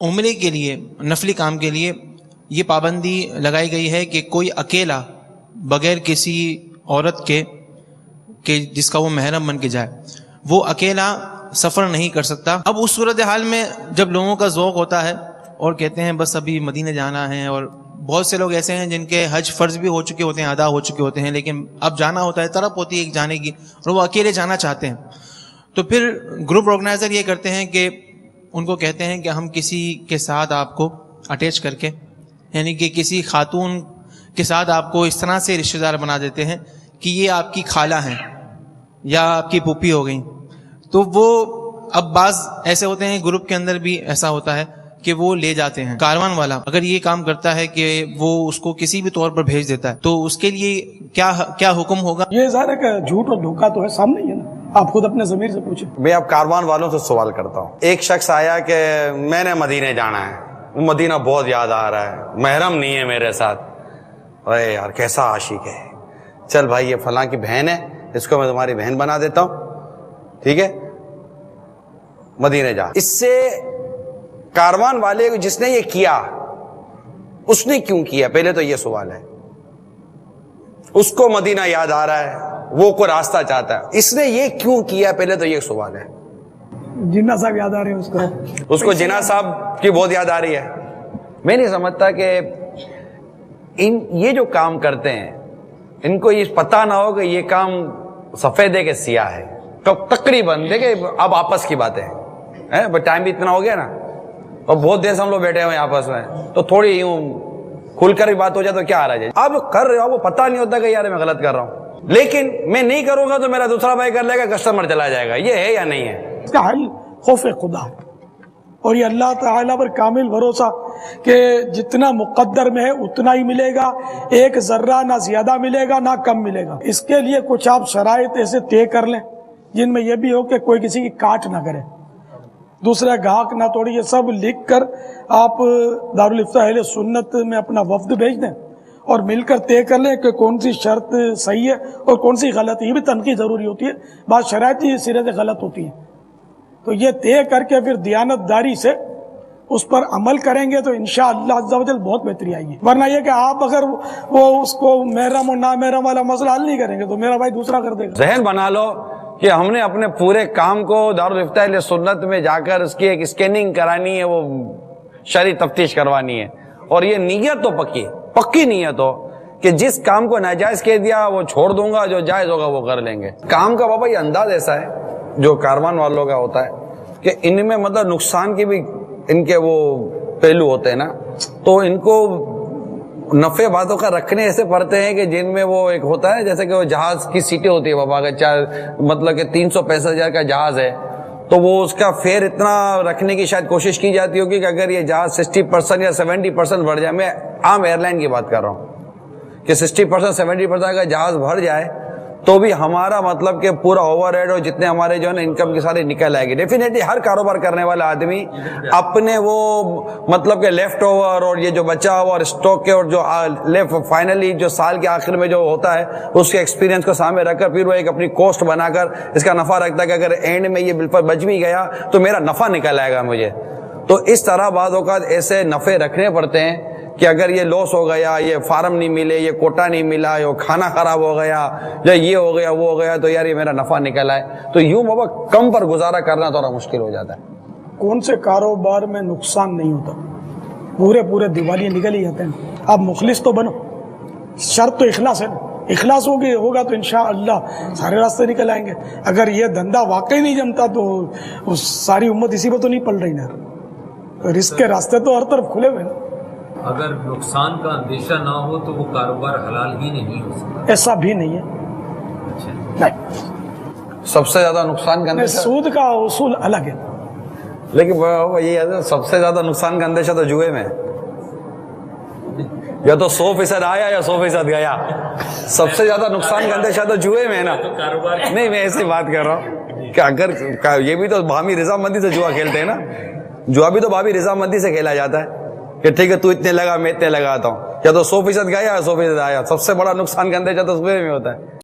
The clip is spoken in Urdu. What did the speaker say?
عمرے کے لیے نفلی کام کے لیے یہ پابندی لگائی گئی ہے کہ کوئی اکیلا بغیر کسی عورت کے جس کا وہ محرم بن کے جائے وہ اکیلا سفر نہیں کر سکتا۔ اب اس صورتحال میں جب لوگوں کا ذوق ہوتا ہے اور کہتے ہیں بس ابھی مدینے جانا ہے، اور بہت سے لوگ ایسے ہیں جن کے حج فرض بھی ہو چکے ہوتے ہیں، ادا ہو چکے ہوتے ہیں، لیکن اب جانا ہوتا ہے، طرف ہوتی ہے ایک جانے کی، اور وہ اکیلے جانا چاہتے ہیں، تو پھر گروپ آرگنائزر یہ کرتے ہیں کہ ان کو کہتے ہیں کہ ہم کسی کے ساتھ آپ کو اٹیچ کر کے، یعنی کہ کسی خاتون کے ساتھ آپ کو اس طرح سے رشتہ دار بنا دیتے ہیں کہ یہ آپ کی خالہ ہیں یا آپ کی پھوپھی ہو گئیں۔ تو وہ اب بعض ایسے ہوتے ہیں، گروپ کے اندر بھی ایسا ہوتا ہے کہ وہ لے جاتے ہیں۔ کاروان والا اگر یہ کام کرتا ہے کہ وہ اس کو کسی بھی طور پر بھیج دیتا ہے تو اس کے لیے کیا حکم ہوگا؟ یہ ظاہر ہے کہ جھوٹ اور دھوکہ تو ہے، سامنے ہی ہے نا، آپ خود اپنے ضمیر سے پوچھیں۔ میں اب کاروان والوں سے سوال کرتا ہوں۔ ایک شخص آیا کہ میں نے مدینے جانا ہے، مدینہ بہت یاد آ رہا ہے، محرم نہیں ہے میرے ساتھ۔ اے یار کیسا عاشق ہے، چل بھائی یہ فلاں کی بہن ہے، اس کو میں تمہاری بہن بنا دیتا ہوں، ٹھیک ہے مدینے جا۔ اس سے کاروان والے جس نے یہ کیا اس نے کیوں کیا؟ پہلے تو یہ سوال ہے۔ اس کو مدینہ یاد آ رہا ہے، وہ کوئی راستہ چاہتا ہے، اس نے یہ کیوں کیا؟ پہلے تو یہ سوال ہے۔ جناح صاحب یاد آ رہے ہیں اس کو جناح صاحب کی بہت یاد آ رہی ہے۔ میں نہیں سمجھتا کہ یہ جو کام کرتے ہیں ان کو یہ پتہ نہ ہو کہ یہ کام سفید ہے کہ سیاہ ہے۔ تقریباً دیکھیں اب آپس کی باتیں ہیں، ٹائم بھی اتنا ہو گیا نا، اور بہت دیر سے ہم لوگ بیٹھے ہوئے ہیں آپس میں، تو تھوڑی یوں کھل کر بھی بات ہو جائے تو کیا آ رہا ہے؟ اب کر رہے ہو وہ پتہ نہیں ہوتا کہ یار میں غلط کر رہا ہوں، لیکن میں نہیں کروں گا تو میرا دوسرا بھائی کر لے گا، کسٹمر چلا جائے گا۔ یہ ہے یا نہیں ہے؟ اس کا حل خوف خدا ہے، اور یہ اللہ تعالیٰ پر کامل بھروسہ کہ جتنا مقدر میں ہے اتنا ہی ملے گا، ایک ذرہ نہ زیادہ ملے گا نہ کم ملے گا۔ اس کے لیے کچھ آپ شرائط ایسے طے کر لیں جن میں یہ بھی ہو کہ کوئی کسی کی کاٹ نہ کرے، دوسرا گاہک نہ توڑے، یہ سب لکھ کر آپ دارالفتہ اہل سنت میں اپنا وفد بھیج دیں اور مل کر طے کر لیں کہ کون سی شرط صحیح ہے اور کون سی غلط ہے۔ یہ بھی تنقید ضروری ہوتی ہے، بعض شرائط ہی سرے سے غلط ہوتی ہیں، تو یہ طے کر کے پھر دیانت داری سے اس پر عمل کریں گے تو انشاءاللہ عز و جل بہت بہتری آئے گی۔ ورنہ یہ کہ آپ اگر وہ اس کو محرم اور نامحرم والا مسئلہ حل نہیں کریں گے تو میرا بھائی دوسرا کر دے گا۔ ذہن بنا لو کہ ہم نے اپنے پورے کام کو دارالفتہ اہل سنت میں جا کر اس کی ایک اسکیننگ کرانی ہے، وہ شرعی تفتیش کروانی ہے، اور یہ نیت تو پکی نیت ہو کہ جس کام کو ناجائز کہہ دیا وہ چھوڑ دوں گا، جو جائز ہوگا وہ کر لیں گے۔ کام کا بابا یہ انداز ایسا ہے جو کاروان والوں کا ہوتا ہے کہ ان میں مطلب نقصان کی بھی ان کے وہ پہلو ہوتے ہیں نا، تو ان کو نفع باتوں کا رکھنے ایسے پڑتے ہیں کہ جن میں وہ ایک ہوتا ہے جیسے کہ وہ جہاز کی سیٹیں ہوتی ہے بابا، اگر مطلب کہ 365,000 کا جہاز ہے تو وہ اس کا فیئر اتنا رکھنے کی شاید کوشش کی جاتی ہوگی کہ اگر یہ جہاز 60% یا 70% بڑھ جائے، میں عام ایئر لائن کی بات کر رہا ہوں کہ 60% 70% کا جہاز بڑھ جائے تو بھی ہمارا مطلب کہ پورا اوور ہیڈ اور جتنے ہمارے جو ہے نا انکم کی ساری نکل آئے گی۔ ڈیفینیٹلی ہر کاروبار کرنے والا آدمی اپنے وہ مطلب کہ لیفٹ اوور اور یہ جو بچا ہوا اور اسٹاک کے اور جو فائنلی جو سال کے آخر میں جو ہوتا ہے اس کے ایکسپیرینس کو سامنے رکھ کر پھر وہ ایک اپنی کوسٹ بنا کر اس کا نفع رکھتا ہے کہ اگر اینڈ میں یہ بالکل بچ بھی گیا تو میرا نفع نکل آئے گا مجھے۔ تو اس طرح بعض اوقات ایسے نفع رکھنے پڑتے ہیں کہ اگر یہ لاس ہو گیا، یہ فارم نہیں ملے، یہ کوٹا نہیں ملا، یہ کھانا خراب ہو گیا، یا یہ ہو گیا وہ ہو گیا، تو یار یہ میرا نفع نکل آئے، تو یوں بابا کم پر گزارا کرنا تھوڑا مشکل ہو جاتا ہے۔ کون سے کاروبار میں نقصان نہیں ہوتا؟ پورے دیوالیاں نکل ہی جاتے ہیں۔ آپ مخلص تو بنو، شرط تو اخلاص ہے نا، اخلاص ہوگا تو انشاءاللہ سارے راستے نکل آئیں گے۔ اگر یہ دھندا واقعی نہیں جمتا تو ساری امت اسی پہ تو نہیں پل رہی نا، رزق کے راستے تو ہر طرف کھلے ہوئے نا۔ اگر نقصان کا اندیشہ نہ ہو تو وہ کاروبار حلال ہی نہیں ہو سکتا؟ ایسا بھی نہیں ہے، نہیں۔ سب سے زیادہ نقصان کا اندیشہ سود کا اصول الگ ہے، لیکن یہ ہے سب سے زیادہ نقصان کا اندیشہ تو جوئے میں، یا تو 100% آیا یا 100% گیا۔ سب سے زیادہ نقصان کا اندیشہ تو جوئے میں ہے نا۔ نہیں میں ایسی بات کر رہا ہوں کہ اگر یہ بھی تو باہمی رضامندی سے جوا کھیلتے ہیں نا، جوا بھی تو باہمی رضامندی سے کھیلا جاتا ہے کہ ٹھیک ہے تو اتنے لگا میں اتنے لگاتا ہوں، یا تو 100% گیا یا 100% آیا۔ سب سے بڑا نقصان کا اندیشہ تو اس میں ہوتا ہے۔